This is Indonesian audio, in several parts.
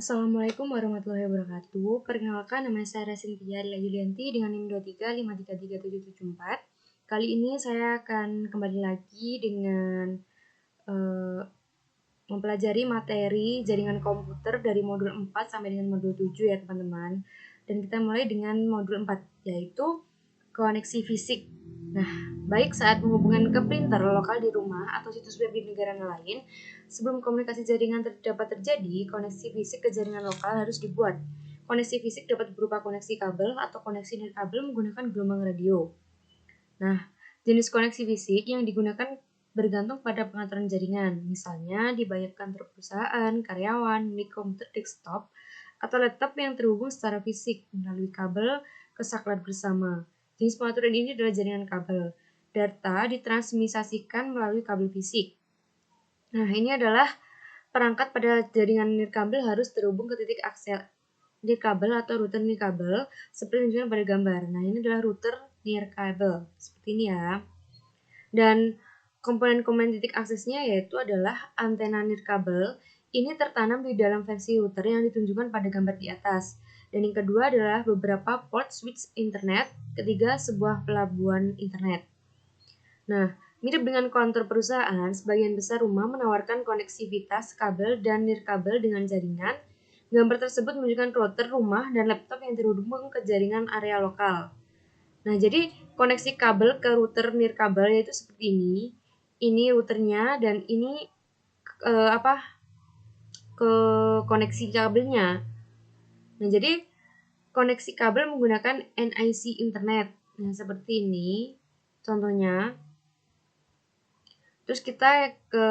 Assalamualaikum warahmatullahi wabarakatuh. Perkenalkan, nama saya Cynthia Yulianti dengan NIM 23533774. Kali ini saya akan kembali lagi dengan mempelajari materi jaringan komputer dari modul 4 sampai dengan modul 7 ya teman-teman. Dan kita mulai dengan modul 4, yaitu koneksi fisik. Nah, baik saat menghubungkan ke printer lokal di rumah atau situs web di negara lain, sebelum komunikasi jaringan dapat terjadi, koneksi fisik ke jaringan lokal harus dibuat. Koneksi fisik dapat berupa koneksi kabel atau koneksi nirkabel menggunakan gelombang radio. Nah, jenis koneksi fisik yang digunakan bergantung pada pengaturan jaringan. Misalnya, dibayar kantor perusahaan, karyawan, milik komputer desktop, atau laptop yang terhubung secara fisik melalui kabel ke saklar bersama. Jenis pengaturan ini adalah jaringan kabel. Data ditransmisasikan melalui kabel fisik. Nah, ini adalah perangkat pada jaringan nirkabel harus terhubung ke titik aksel nirkabel atau router nirkabel seperti yang ditunjukkan pada gambar. Nah, ini adalah router nirkabel. Seperti ini ya. Dan komponen-komponen titik aksesnya yaitu adalah antena nirkabel. Ini tertanam di dalam versi router yang ditunjukkan pada gambar di atas. Dan yang kedua adalah beberapa port switch internet. Ketiga, sebuah pelabuhan internet. Nah, mirip dengan kontur perusahaan, sebagian besar rumah menawarkan koneksivitas kabel dan nirkabel dengan jaringan. Gambar tersebut menunjukkan router rumah dan laptop yang terhubung ke jaringan area lokal. Nah, jadi koneksi kabel ke router nirkabel yaitu seperti ini. Ini routernya dan ini ke koneksi kabelnya. Nah, jadi koneksi kabel menggunakan NIC internet. Nah, seperti ini contohnya. Terus kita ke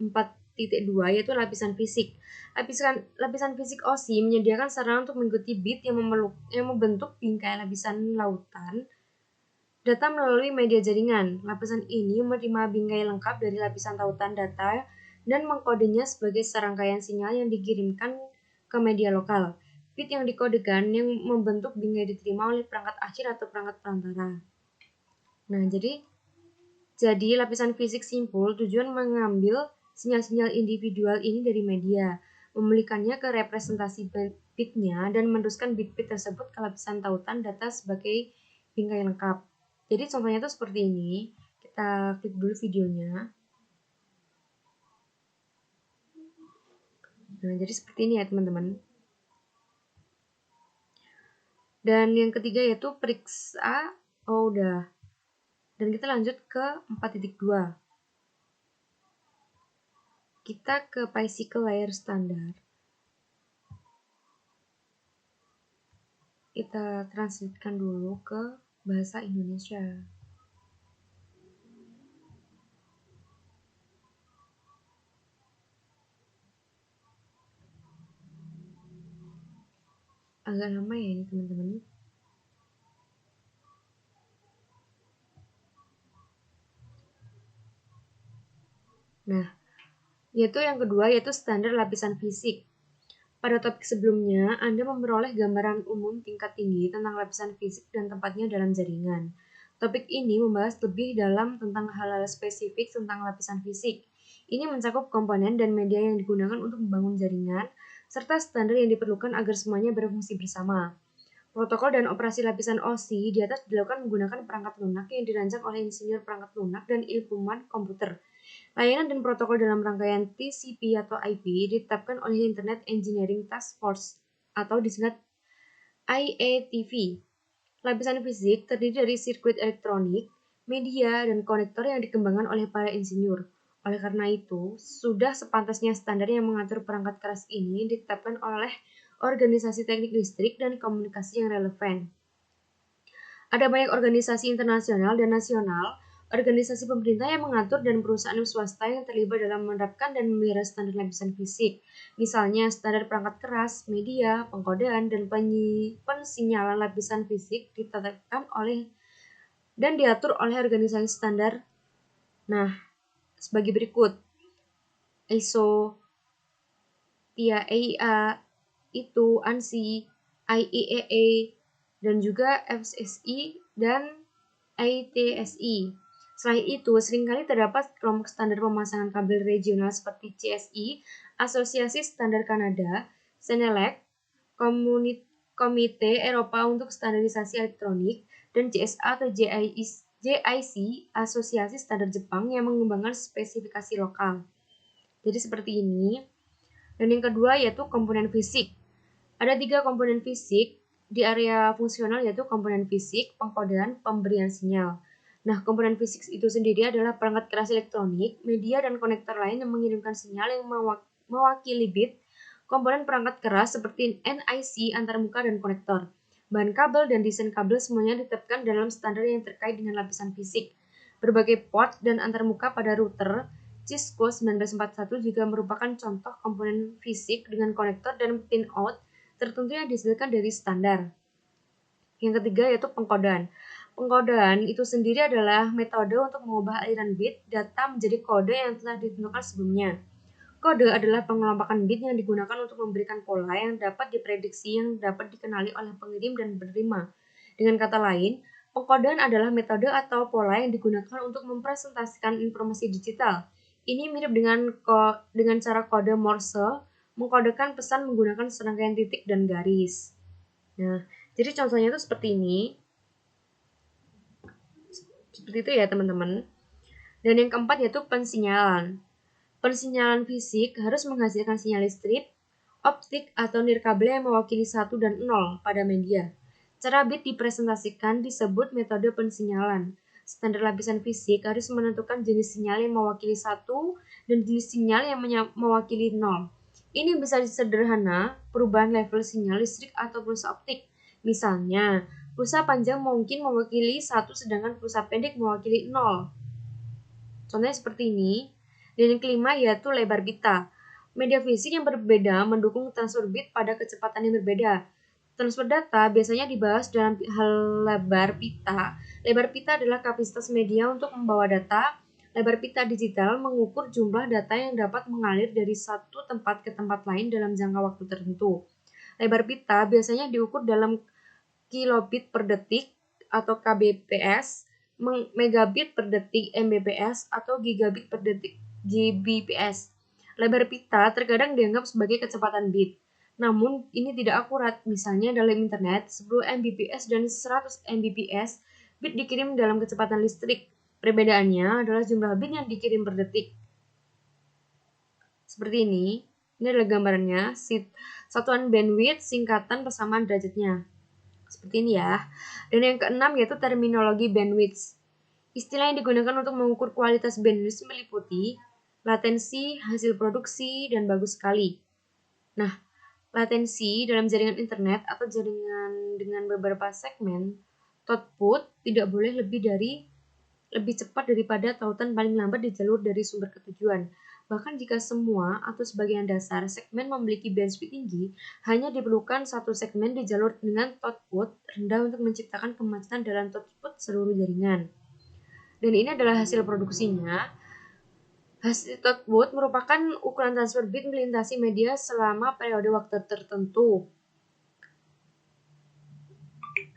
4.2 yaitu lapisan fisik. Lapisan fisik OSI menyediakan sarana untuk mengikuti bit yang membentuk bingkai lapisan lautan data melalui media jaringan. Lapisan ini menerima bingkai lengkap dari lapisan tautan data dan mengkodenya sebagai serangkaian sinyal yang dikirimkan ke media lokal. Bit yang dikodekan yang membentuk bingkai diterima oleh perangkat akhir atau perangkat perantara. Nah, jadi lapisan fisik simpul tujuan mengambil sinyal-sinyal individual ini dari media, memulihkannya ke representasi bitnya dan meneruskan bit-bit tersebut ke lapisan tautan data sebagai bingkai lengkap. Jadi contohnya itu seperti ini. Kita klik dulu videonya. Nah, jadi seperti ini ya teman-teman. Dan yang ketiga yaitu periksa. Oh, udah. Dan kita lanjut ke 4.2. Kita ke bicycle layer standar. Kita translatekan dulu ke bahasa Indonesia. Agak lama ya ini teman-teman. Nah, yaitu yang kedua yaitu standar lapisan fisik. Pada topik sebelumnya, Anda memperoleh gambaran umum tingkat tinggi tentang lapisan fisik dan tempatnya dalam jaringan. Topik ini membahas lebih dalam tentang hal-hal spesifik tentang lapisan fisik. Ini mencakup komponen dan media yang digunakan untuk membangun jaringan, serta standar yang diperlukan agar semuanya berfungsi bersama. Protokol dan operasi lapisan OSI di atas dilakukan menggunakan perangkat lunak yang dirancang oleh insinyur perangkat lunak dan ilmuwan komputer. Layanan dan protokol dalam rangkaian TCP atau IP ditetapkan oleh Internet Engineering Task Force atau disingkat IETV. Lapisan fisik terdiri dari sirkuit elektronik, media, dan konektor yang dikembangkan oleh para insinyur. Oleh karena itu, sudah sepantasnya standar yang mengatur perangkat keras ini ditetapkan oleh organisasi teknik listrik dan komunikasi yang relevan. Ada banyak organisasi internasional dan nasional, organisasi pemerintah yang mengatur dan perusahaan swasta yang terlibat dalam menerapkan dan memelihara standar lapisan fisik. Misalnya standar perangkat keras, media, pengkodean, dan pensinyalan lapisan fisik ditetapkan oleh dan diatur oleh organisasi standar. Nah, sebagai berikut. ISO, TIA, EIA, itu ANSI, IEEE, dan juga FSSI dan ITSI. Selain itu, seringkali terdapat kelompok standar pemasangan kabel regional seperti CSI, Asosiasi Standar Kanada, CENELEC, Komite Eropa untuk Standarisasi Elektronik, dan JSA atau JIC, Asosiasi Standar Jepang yang mengembangkan spesifikasi lokal. Jadi seperti ini. Dan yang kedua yaitu komponen fisik. Ada 3 komponen fisik di area fungsional, yaitu komponen fisik, pengkodean, pemberian sinyal. Nah, komponen fisik itu sendiri adalah perangkat keras elektronik, media, dan konektor lain yang mengirimkan sinyal yang mewakili bit. Komponen perangkat keras seperti NIC, antarmuka, dan konektor. Bahan kabel dan desain kabel semuanya ditetapkan dalam standar yang terkait dengan lapisan fisik. Berbagai port dan antarmuka pada router Cisco 1941 juga merupakan contoh komponen fisik dengan konektor dan pinout tertentu yang dihasilkan dari standar. Yang ketiga yaitu pengkodean. Pengkodean itu sendiri adalah metode untuk mengubah aliran bit data menjadi kode yang telah ditentukan sebelumnya. Kode adalah pengelompokan bit yang digunakan untuk memberikan pola yang dapat diprediksi yang dapat dikenali oleh pengirim dan penerima. Dengan kata lain, pengkodean adalah metode atau pola yang digunakan untuk mempresentasikan informasi digital. Ini mirip dengan cara kode Morse mengkodekan pesan menggunakan serangkaian titik dan garis. Nah, jadi contohnya itu seperti ini. Seperti itu ya teman-teman. Dan yang keempat yaitu pensinyalan. Pensinyalan fisik harus menghasilkan sinyal listrik, optik, atau nirkabel yang mewakili 1 dan 0 pada media. Cara bit dipresentasikan disebut metode pensinyalan. Standar lapisan fisik harus menentukan jenis sinyal yang mewakili 1 dan jenis sinyal yang mewakili 0. Ini bisa sederhana, perubahan level sinyal listrik atau pulsa optik. Misalnya, pulsa panjang mungkin mewakili 1 sedangkan pulsa pendek mewakili 0. Contohnya seperti ini. Dan yang kelima yaitu lebar pita. Media fisik yang berbeda mendukung transfer bit pada kecepatan yang berbeda. Transfer data biasanya dibahas dalam hal lebar pita. Lebar pita adalah kapasitas media untuk membawa data. Lebar pita digital mengukur jumlah data yang dapat mengalir dari satu tempat ke tempat lain dalam jangka waktu tertentu. Lebar pita biasanya diukur dalam kilobit per detik atau kbps, megabit per detik mbps, atau gigabit per detik gbps. Lebar pita terkadang dianggap sebagai kecepatan bit. Namun, ini tidak akurat. Misalnya dalam internet, 10 mbps dan 100 mbps bit dikirim dalam kecepatan listrik. Perbedaannya adalah jumlah bit yang dikirim per detik. Seperti ini. Ini adalah gambarannya. Satuan bandwidth, singkatan persamaan derajatnya. Seperti ini ya. Dan yang keenam yaitu terminologi bandwidth. Istilah yang digunakan untuk mengukur kualitas bandwidth meliputi latensi, hasil produksi, dan bagus sekali. Nah, latensi dalam jaringan internet atau jaringan dengan beberapa segmen, throughput tidak boleh lebih cepat daripada tautan paling lambat di jalur dari sumber ke tujuan. Bahkan jika semua atau sebagian dasar segmen memiliki bandwidth tinggi, hanya diperlukan satu segmen di jalur dengan throughput rendah untuk menciptakan kemacetan dalam throughput seluruh jaringan. Dan ini adalah hasil produksinya. Hasil throughput merupakan ukuran transfer bit melintasi media selama periode waktu tertentu.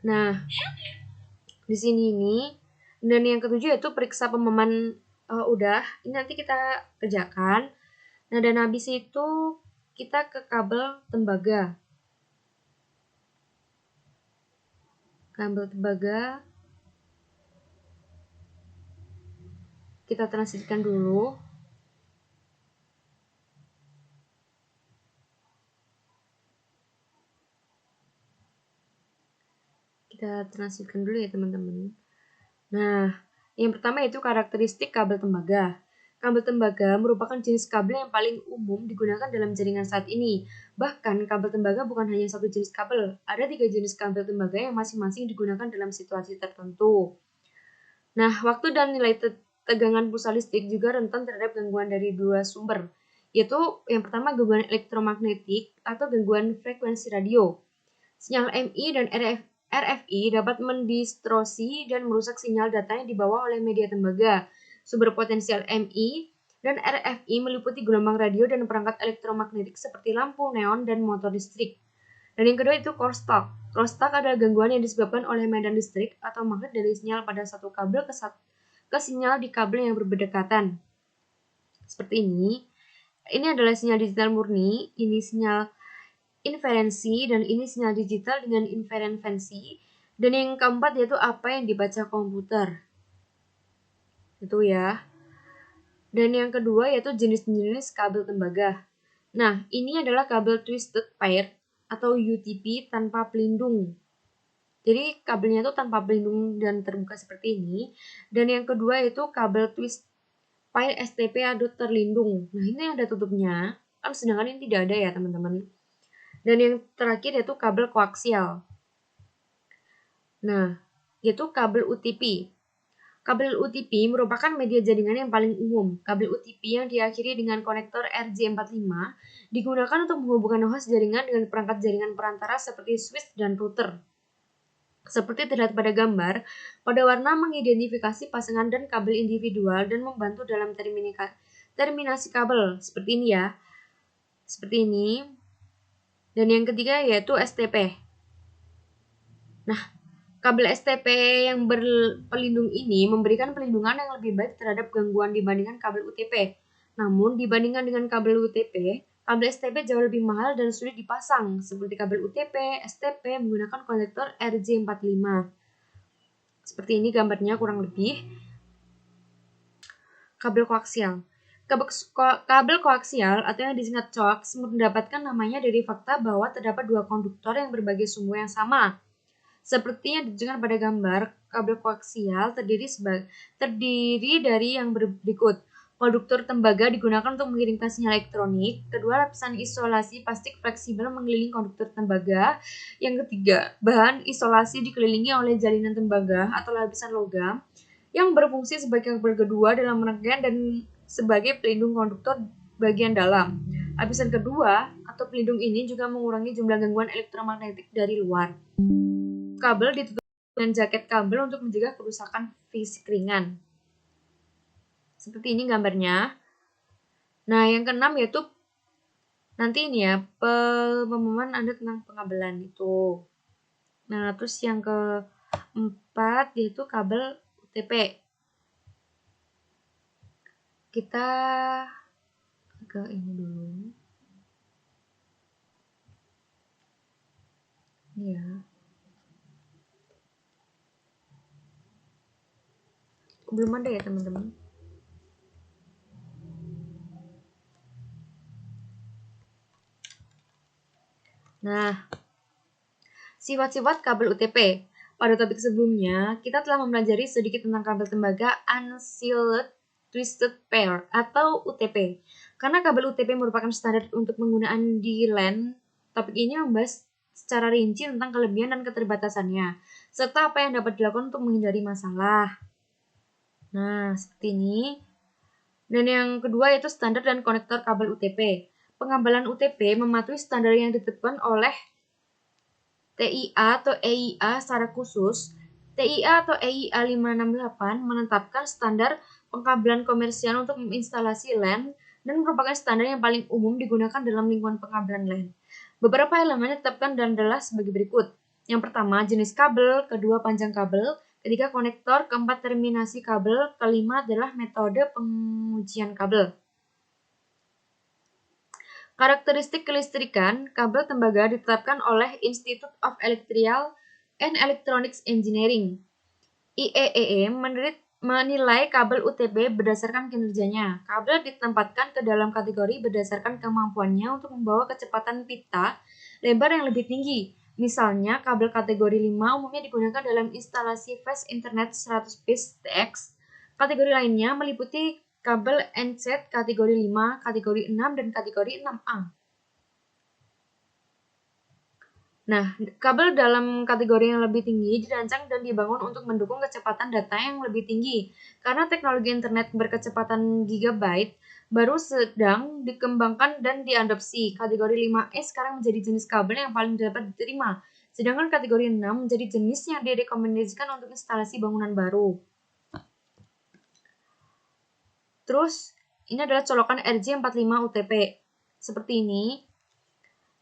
Nah, di sini ini. Dan yang ketujuh yaitu periksa pemahaman. Udah, ini nanti kita kerjakan. Nah, dan habis itu kita ke kabel tembaga. Kabel tembaga kita transitkan dulu. Kita transitkan dulu ya teman-teman. Nah, yang pertama yaitu karakteristik kabel tembaga. Kabel tembaga merupakan jenis kabel yang paling umum digunakan dalam jaringan saat ini. Bahkan, kabel tembaga bukan hanya satu jenis kabel. Ada 3 jenis kabel tembaga yang masing-masing digunakan dalam situasi tertentu. Nah, waktu dan nilai tegangan pulsa listrik juga rentan terhadap gangguan dari 2 sumber, yaitu yang pertama gangguan elektromagnetik atau gangguan frekuensi radio. Sinyal MI dan RFI dapat mendistorsi dan merusak sinyal data yang dibawa oleh media tembaga. Sumber potensial MI dan RFI meliputi gelombang radio dan perangkat elektromagnetik seperti lampu neon dan motor listrik. Dan yang kedua itu crosstalk. Crosstalk adalah gangguan yang disebabkan oleh medan listrik atau magnet dari sinyal pada satu kabel ke sinyal di kabel yang berdekatan. Seperti ini. Ini adalah sinyal digital murni. Ini sinyal inferensi, dan ini sinyal digital dengan inferensi. Dan yang keempat yaitu apa yang dibaca komputer. Itu ya. Dan yang kedua yaitu jenis-jenis kabel tembaga. Nah, ini adalah kabel twisted pair atau UTP tanpa pelindung. Jadi kabelnya itu tanpa pelindung dan terbuka seperti ini. Dan yang kedua itu kabel twist pair STP atau terlindung. Nah, ini ada tutupnya. Kan sedangkan ini tidak ada ya, teman-teman. Dan yang terakhir yaitu kabel koaksial. Nah, yaitu kabel UTP. Kabel UTP merupakan media jaringan yang paling umum. Kabel UTP yang diakhiri dengan konektor RJ45 digunakan untuk menghubungkan host jaringan dengan perangkat jaringan perantara seperti switch dan router. Seperti terlihat pada gambar, pada warna mengidentifikasi pasangan dan kabel individual dan membantu dalam terminasi kabel. Seperti ini ya. Seperti ini. Dan yang ketiga yaitu STP. Nah, kabel STP yang berpelindung ini memberikan perlindungan yang lebih baik terhadap gangguan dibandingkan kabel UTP. Namun, dibandingkan dengan kabel UTP, kabel STP jauh lebih mahal dan sulit dipasang, seperti kabel UTP, STP menggunakan konektor RJ45. Seperti ini gambarnya kurang lebih. Kabel koaksial. Kabel koaksial atau yang disingkat coax mendapatkan namanya dari fakta bahwa terdapat dua konduktor yang berbagi sumbu yang sama. Seperti yang ditunjukkan pada gambar, kabel koaksial terdiri dari yang berikut. Konduktor tembaga digunakan untuk mengirimkan sinyal elektronik. Kedua, lapisan isolasi plastik fleksibel mengelilingi konduktor tembaga. Yang ketiga, bahan isolasi dikelilingi oleh jalinan tembaga atau lapisan logam yang berfungsi sebagai kabel kedua dalam rangkaian dan sebagai pelindung konduktor bagian dalam. Lapisan kedua atau pelindung ini juga mengurangi jumlah gangguan elektromagnetik dari luar. Kabel ditutup dengan jaket kabel untuk mencegah kerusakan fisik ringan. Seperti ini gambarnya. Nah, yang keenam yaitu nanti ini ya, pemahaman Anda tentang pengabelan itu. Nah, terus yang keempat yaitu kabel UTP. Kita ke ini dulu. Ini ya. Belum ada ya, teman-teman. Nah, sifat-sifat kabel UTP. Pada topik sebelumnya, kita telah mempelajari sedikit tentang kabel tembaga unsealed twisted pair atau UTP. Karena kabel UTP merupakan standar untuk penggunaan di LAN, topik ini membahas secara rinci tentang kelebihan dan keterbatasannya, serta apa yang dapat dilakukan untuk menghindari masalah. Nah, seperti ini. Dan yang kedua yaitu standar dan konektor kabel UTP. Pengabelan UTP mematuhi standar yang ditetapkan oleh TIA atau EIA secara khusus. TIA atau EIA 568 menetapkan standar pengkabelan komersial untuk menginstalasi LAN dan merupakan standar yang paling umum digunakan dalam lingkungan pengkabelan LAN. Beberapa elemen ditetapkan dan adalah sebagai berikut. Yang pertama, jenis kabel, kedua, panjang kabel, ketiga, konektor, keempat, terminasi kabel, kelima adalah metode pengujian kabel. Karakteristik kelistrikan kabel tembaga ditetapkan oleh Institute of Electrical and Electronics Engineering (IEEE) menilai kabel UTP berdasarkan kinerjanya. Kabel ditempatkan ke dalam kategori berdasarkan kemampuannya untuk membawa kecepatan pita lebar yang lebih tinggi. Misalnya, kabel kategori 5 umumnya digunakan dalam instalasi Fast Internet 100 bits TX. Kategori lainnya meliputi kabel NZ kategori 5, kategori 6, dan kategori 6A. Nah, kabel dalam kategori yang lebih tinggi dirancang dan dibangun untuk mendukung kecepatan data yang lebih tinggi. Karena teknologi internet berkecepatan gigabyte baru sedang dikembangkan dan diadopsi. Kategori 5E sekarang menjadi jenis kabel yang paling dapat diterima. Sedangkan kategori 6 menjadi jenis yang direkomendasikan untuk instalasi bangunan baru. Terus, ini adalah colokan RJ45 UTP. Seperti ini.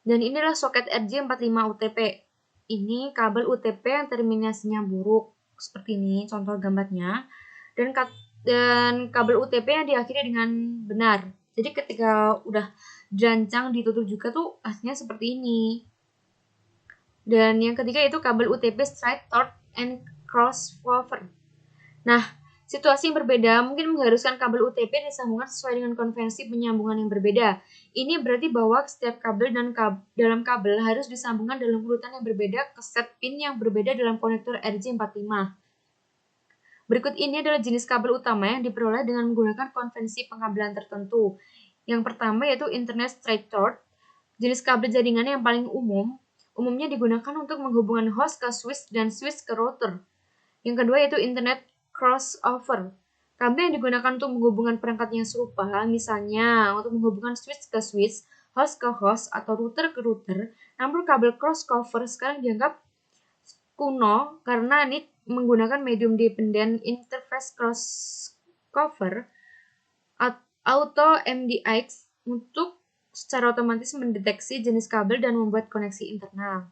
Dan inilah soket RJ45 UTP. Ini kabel UTP yang terminasinya buruk. Seperti ini contoh gambarnya. Dan kabel UTP yang diakhiri dengan benar. Jadi ketika udah dirancang ditutup juga tuh hasilnya seperti ini. Dan yang ketiga yaitu kabel UTP straight through and crossover. Nah, situasi yang berbeda mungkin mengharuskan kabel UTP disambungkan sesuai dengan konvensi penyambungan yang berbeda. Ini berarti bahwa setiap kabel dan dalam kabel harus disambungkan dalam urutan yang berbeda ke set pin yang berbeda dalam konektor RJ45. Berikut ini adalah jenis kabel utama yang diperoleh dengan menggunakan konvensi pengabelan tertentu. Yang pertama yaitu Internet Straight Through. Jenis kabel jaringan yang paling umumnya digunakan untuk menghubungkan host ke switch dan switch ke router. Yang kedua yaitu Internet Crossover. Kabel yang digunakan untuk menghubungkan perangkat yang serupa, misalnya untuk menghubungkan switch ke switch, host ke host, atau router ke router. Namun kabel crossover sekarang dianggap kuno karena ini menggunakan medium dependent interface crossover atau MDX untuk secara otomatis mendeteksi jenis kabel dan membuat koneksi internal.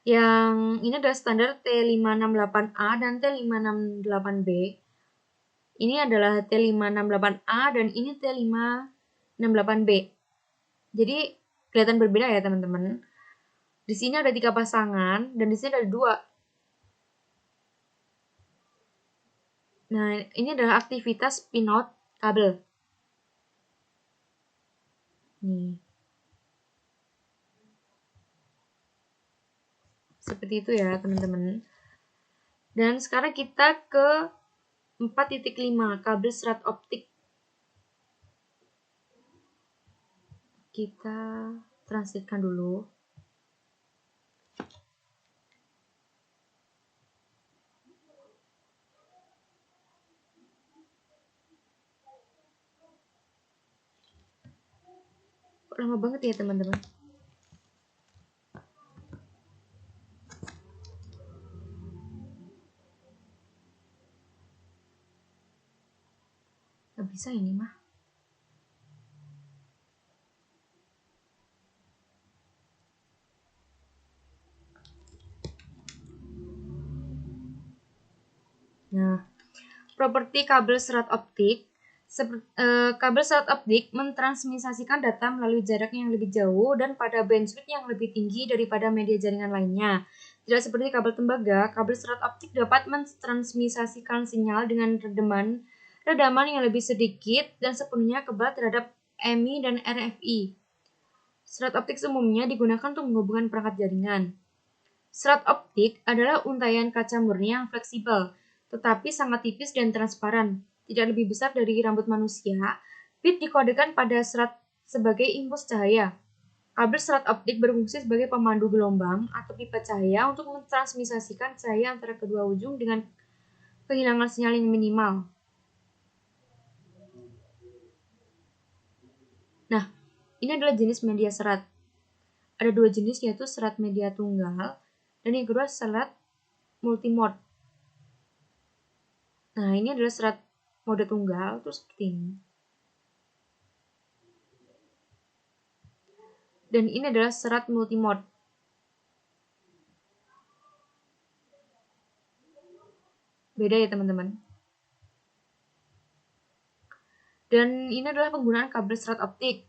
Yang ini adalah standar T568A dan T568B. Ini adalah T568A dan ini T568B. Jadi kelihatan berbeda ya teman-teman. Di sini ada 3 pasangan dan di sini ada 2. Nah, ini adalah aktivitas pinout kabel. Nih. Seperti itu ya, teman-teman. Dan sekarang kita ke 4.5, kabel serat optik. Kita transitkan dulu. Kok lama banget ya, teman-teman? Gak bisa ini mah. Nah, properti kabel serat optik. Kabel serat optik mentransmisasikan data melalui jarak yang lebih jauh dan pada bandwidth yang lebih tinggi daripada media jaringan lainnya. Tidak seperti kabel tembaga, kabel serat optik dapat mentransmisasikan sinyal dengan redaman yang lebih sedikit dan sepenuhnya kebal terhadap EMI dan RFI. Serat optik umumnya digunakan untuk menghubungkan perangkat jaringan. Serat optik adalah untayan kaca murni yang fleksibel, tetapi sangat tipis dan transparan, tidak lebih besar dari rambut manusia. Bit dikodekan pada serat sebagai impuls cahaya. Kabel serat optik berfungsi sebagai pemandu gelombang atau pipa cahaya untuk mentransmisasikan cahaya antara kedua ujung dengan kehilangan sinyal yang minimal. Nah, ini adalah jenis media serat. Ada 2 jenis yaitu serat media tunggal dan yang kedua serat multimode. Nah, ini adalah serat mode tunggal, terus seperti ini. Dan ini adalah serat multimode. Beda ya teman-teman. Dan ini adalah penggunaan kabel serat optik.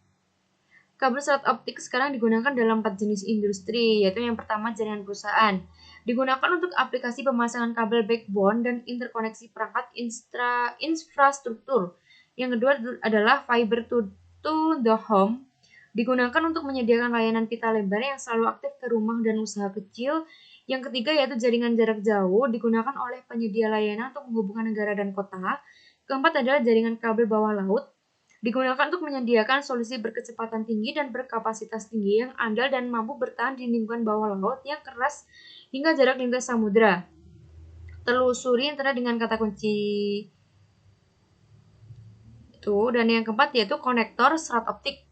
Kabel serat optik sekarang digunakan dalam 4 jenis industri, yaitu yang pertama jaringan perusahaan. Digunakan untuk aplikasi pemasangan kabel backbone dan interkoneksi perangkat infrastruktur. Yang kedua adalah fiber to the home. Digunakan untuk menyediakan layanan pita lebar yang selalu aktif ke rumah dan usaha kecil. Yang ketiga yaitu jaringan jarak jauh, digunakan oleh penyedia layanan untuk menghubungkan negara dan kota. Keempat adalah jaringan kabel bawah laut, digunakan untuk menyediakan solusi berkecepatan tinggi dan berkapasitas tinggi yang andal dan mampu bertahan di lingkungan bawah laut yang keras hingga jarak lintas samudra. Telusuri internet dengan kata kunci itu. Dan yang keempat yaitu konektor serat optik.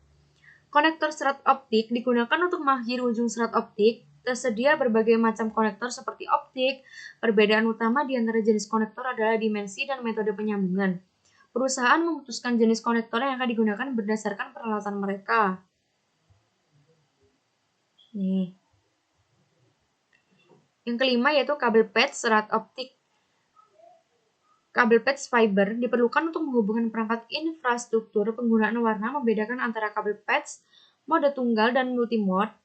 Konektor serat optik digunakan untuk mengakhiri ujung serat optik. Tersedia berbagai macam konektor seperti optik. Perbedaan utama di antara jenis konektor adalah dimensi dan metode penyambungan. Perusahaan memutuskan jenis konektor yang akan digunakan berdasarkan peralatan mereka. Nih. Yang kelima yaitu kabel PET serat optik. Kabel patch fiber diperlukan untuk menghubungkan perangkat infrastruktur. Penggunaan warna membedakan antara kabel patch mode tunggal dan multimode.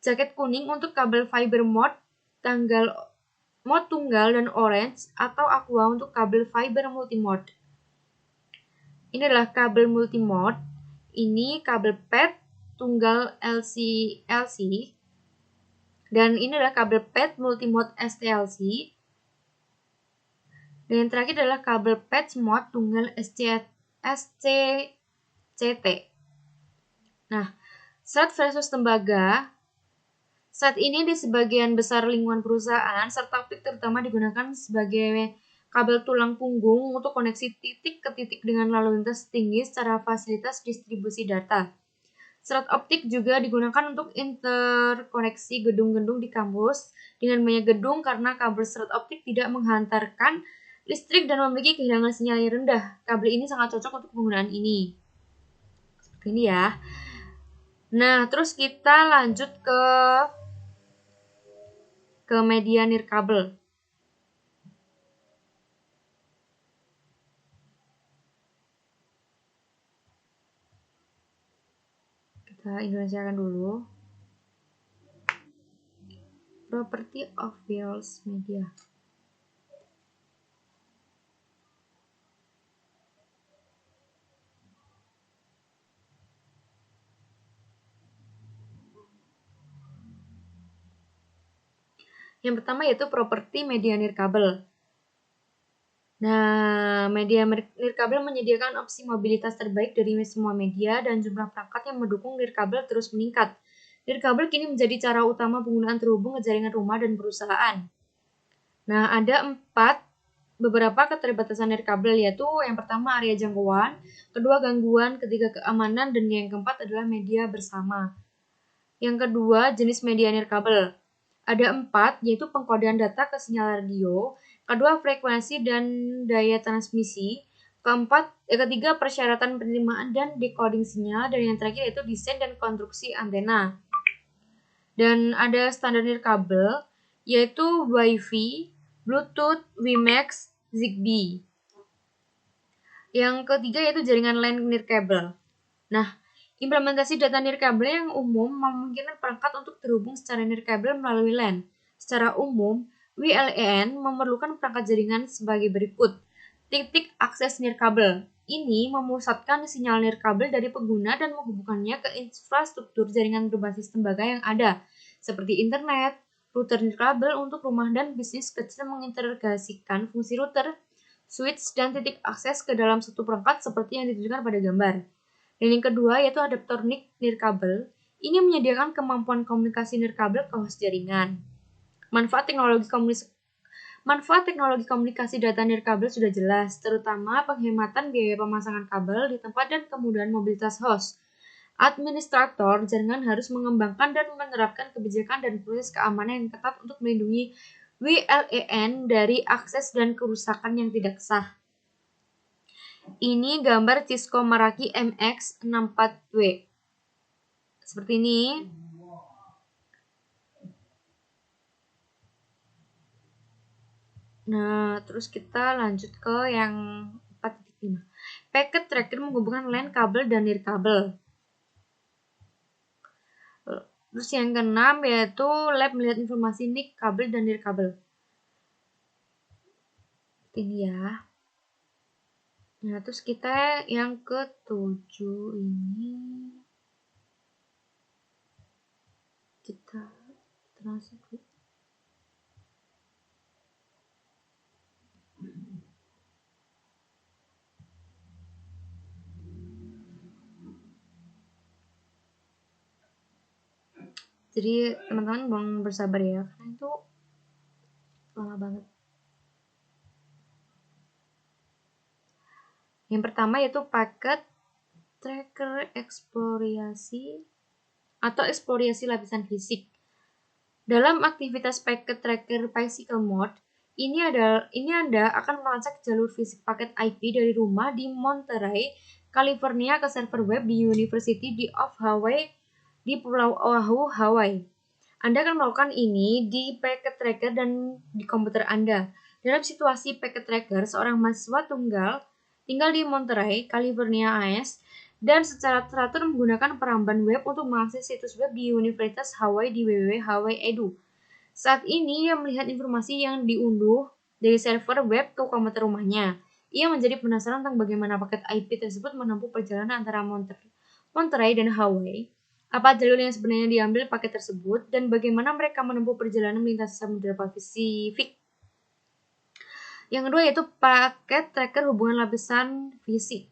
Jaket kuning untuk kabel fiber mode tunggal dan orange atau aqua untuk kabel fiber multimode. Ini adalah kabel multimode. Ini kabel PET tunggal LC dan ini adalah kabel PET multimode STLC. Dan yang terakhir adalah kabel patch mode tunggal SCCT. Nah, serat versus tembaga. Saat ini di sebagian besar lingkungan perusahaan, serat optik terutama digunakan sebagai kabel tulang punggung untuk koneksi titik ke titik dengan lalu lintas tinggi secara fasilitas distribusi data. Serat optik juga digunakan untuk interkoneksi gedung-gedung di kampus dengan banyak gedung karena kabel serat optik tidak menghantarkan listrik dan memiliki kehilangan sinyal yang rendah. Kabel ini sangat cocok untuk penggunaan ini. Seperti ini ya. Nah, terus kita lanjut ke media nirkabel. Kita Indonesiakan dulu. Property of wireless media. Yang pertama yaitu properti media nirkabel. Nah, media nirkabel menyediakan opsi mobilitas terbaik dari semua media dan jumlah perangkat yang mendukung nirkabel terus meningkat. Nirkabel kini menjadi cara utama penggunaan terhubung ke jaringan rumah dan perusahaan. Nah, ada beberapa keterbatasan nirkabel, yaitu yang pertama area jangkauan, kedua gangguan, ketiga keamanan, dan yang keempat adalah media bersama. Yang kedua, jenis media nirkabel. Ada 4, yaitu pengkodean data ke sinyal radio, kedua frekuensi dan daya transmisi, ketiga persyaratan penerimaan dan decoding sinyal, dan yang terakhir yaitu desain dan konstruksi antena. Dan ada standar nirkabel, yaitu Wi-Fi, Bluetooth, WiMAX, Zigbee. Yang ketiga yaitu jaringan LAN nirkabel. Nah, implementasi data nirkabel yang umum memungkinkan perangkat untuk terhubung secara nirkabel melalui LAN. Secara umum, WLAN memerlukan perangkat jaringan sebagai berikut. Titik akses nirkabel. Ini memusatkan sinyal nirkabel dari pengguna dan menghubungkannya ke infrastruktur jaringan berbasis tembaga yang ada, seperti internet. Router nirkabel untuk rumah dan bisnis kecil mengintegrasikan fungsi router, switch, dan titik akses ke dalam satu perangkat seperti yang ditunjukkan pada gambar. Dan yang kedua yaitu adaptor NIC nirkabel. Ini menyediakan kemampuan komunikasi nirkabel ke host jaringan. Manfaat teknologi komunikasi data nirkabel sudah jelas, terutama penghematan biaya pemasangan kabel di tempat dan kemudahan mobilitas host. Administrator jaringan harus mengembangkan dan menerapkan kebijakan dan proses keamanan yang ketat untuk melindungi WLAN dari akses dan kerusakan yang tidak sah. Ini gambar Cisco Meraki MX64W. Seperti ini. Nah, terus kita lanjut ke yang 4.5. Packet tracker menghubungkan LAN kabel dan nirkabel. Terus yang keenam yaitu lab melihat informasi NIC kabel dan nirkabel. Ini ya. Nah, terus kita yang ke-7 ini kita translate. Jadi teman-teman mohon bersabar ya, karena itu lama banget. Yang pertama yaitu packet tracker eksplorasi atau eksplorasi lapisan fisik. Dalam aktivitas packet tracker physical mode, ini Anda akan melacak jalur fisik paket IP dari rumah di Monterey, California ke server web di University of Hawaii di Pulau Oahu, Hawaii. Anda akan melakukan ini di packet tracker dan di komputer Anda. Dalam situasi packet tracker, seorang mahasiswa tunggal tinggal di Monterey, California, AS, dan secara teratur menggunakan peramban web untuk mengakses situs web di Universitas Hawaii di www.hawaii.edu. Saat ini ia melihat informasi yang diunduh dari server web ke komputer rumahnya. Ia menjadi penasaran tentang bagaimana paket IP tersebut menempuh perjalanan antara Monterey dan Hawaii. Apa jalur yang sebenarnya diambil paket tersebut dan bagaimana mereka menempuh perjalanan melintasi Samudra Pasifik. Yang kedua yaitu paket tracker hubungan lapisan fisik.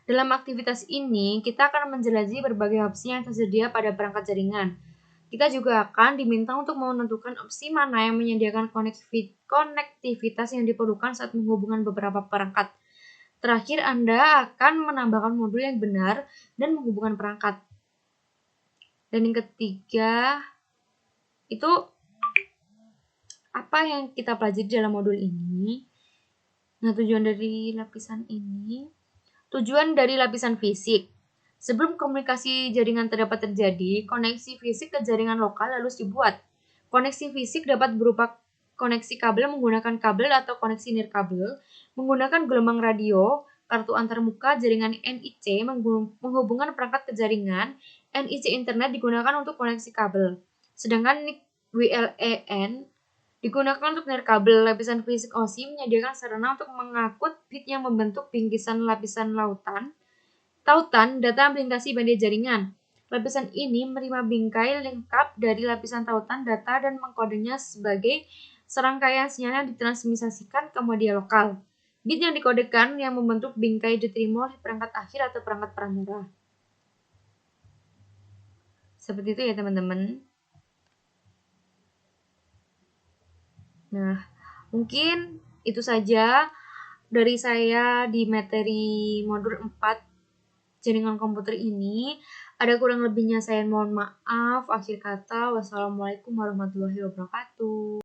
Dalam aktivitas ini, kita akan menjelajahi berbagai opsi yang tersedia pada perangkat jaringan. Kita juga akan diminta untuk menentukan opsi mana yang menyediakan konektivitas yang diperlukan saat menghubungkan beberapa perangkat. Terakhir, Anda akan menambahkan modul yang benar dan menghubungkan perangkat. Dan yang ketiga, itu apa yang kita pelajari dalam modul ini. Nah, tujuan dari lapisan fisik. Sebelum komunikasi jaringan dapat terjadi, koneksi fisik ke jaringan lokal harus dibuat. Koneksi fisik dapat berupa koneksi kabel menggunakan kabel atau koneksi nirkabel, menggunakan gelombang radio, kartu antarmuka jaringan NIC menghubungkan perangkat ke jaringan. NIC internet digunakan untuk koneksi kabel. Sedangkan WLAN digunakan untuk nirkabel. Lapisan fisik OSI menyediakan sarana untuk mengangkut bit yang membentuk bingkisan lapisan tautan data melintasi bandai jaringan. Lapisan ini menerima bingkai lengkap dari lapisan tautan data dan mengkodenya sebagai serangkaian sinyal yang ditransmisikan ke media lokal. Bit yang dikodekan yang membentuk bingkai diterima oleh perangkat akhir atau perangkat perantara. Seperti itu ya teman-teman. Nah, mungkin itu saja dari saya di materi modul 4 jaringan komputer ini. Ada kurang lebihnya saya mohon maaf. Akhir kata, wassalamualaikum warahmatullahi wabarakatuh.